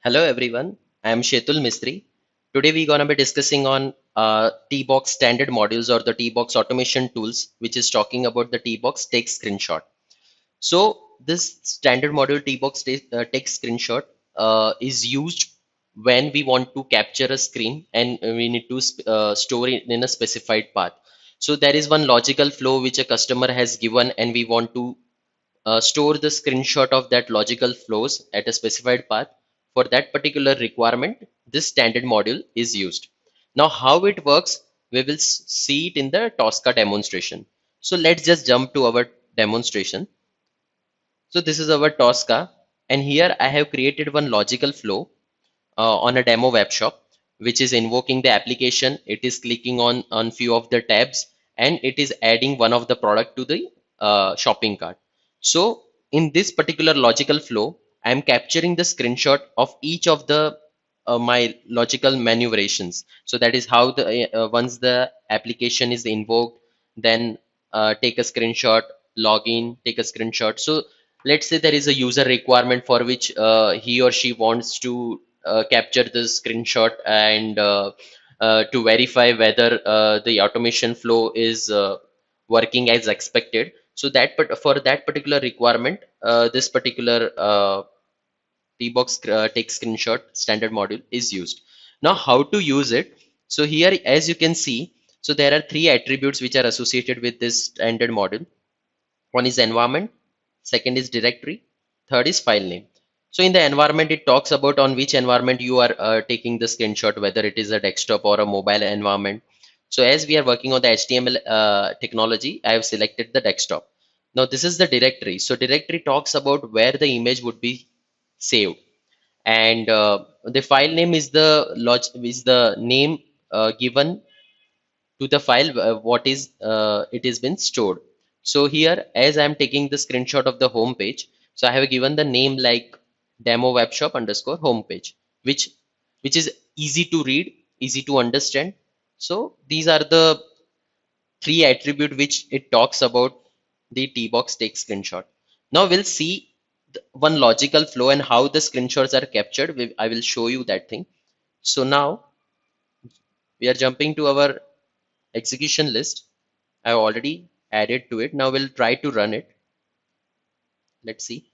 Hello everyone, I am Shetul Mistry. Today we're gonna be discussing on TBox standard modules or the TBox automation tools, which is talking about the TBox take screenshot. So this standard module TBox take screenshot is used when we want to capture a screen and we need to store it in a specified path. So there is one logical flow which a customer has given, and we want to store the screenshot of that logical flows at a specified path. For that particular requirement, this standard module is used. Now, how it works, we will see it in the Tosca demonstration. So let's just jump to our demonstration. So this is our Tosca, and here I have created one logical flow on a demo web shop, which is invoking the application. It is clicking on few of the tabs, and it is adding one of the product to the shopping cart. So in this particular logical flow, I am capturing the screenshot of each of the my logical manipulations. So that is how the once the application is invoked, then take a screenshot, log in, take a screenshot. So let's say there is a user requirement for which he or she wants to capture the screenshot and to verify whether the automation flow is working as expected. So that for that particular requirement, this particular TBox take screenshot standard module is used. Now, how to use it? So here, as you can see, so there are three attributes which are associated with this standard module. One is environment, second is directory, third is file name. So in the environment, it talks about on which environment you are taking the screenshot, whether it is a desktop or a mobile environment. So as we are working on the HTML technology, I have selected the desktop. Now this is the directory. So directory talks about where the image would be saved, and the file name is the name given to the file what is it has been stored. So here, as I am taking the screenshot of the home page, so I have given the name like demo webshop underscore homepage, which is easy to read, easy to understand. So these are the three attribute which it talks about the TBox take screenshot. Now we'll see one logical flow and how the screenshots are captured. I will show you that thing. So now we are jumping to our execution list. I've already added to it. Now we'll try to run it. Let's see.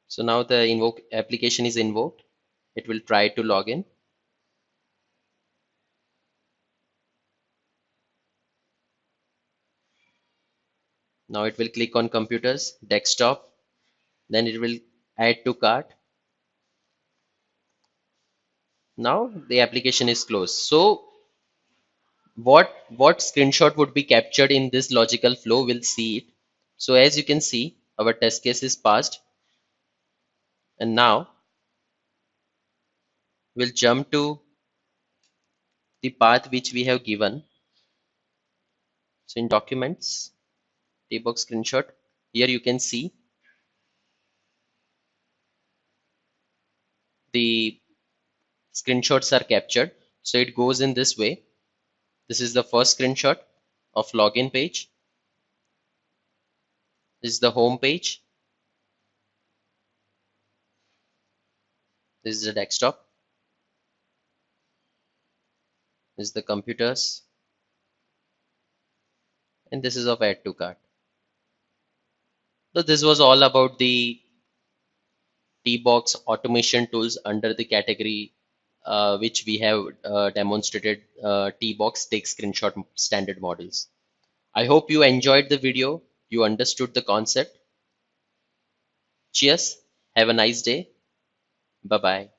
So now the invoke application is invoked. It will try to log in. Now it will click on computers, desktop, then it will add to cart. Now the application is closed. So what screenshot would be captured in this logical flow? We'll see it. So as you can see, our test case is passed, and now we'll jump to the path which we have given. So in documents, TBox screenshot, here you can see the screenshots are captured. So it goes in this way. This is the first screenshot of login page. This is the home page. This is the desktop. This is the computers. And this is of add to cart. So this was all about the TBox automation tools under the category which we have demonstrated TBox take screenshot standard models. I hope you enjoyed the video. You understood the concept. Cheers. Have a nice day. Bye bye.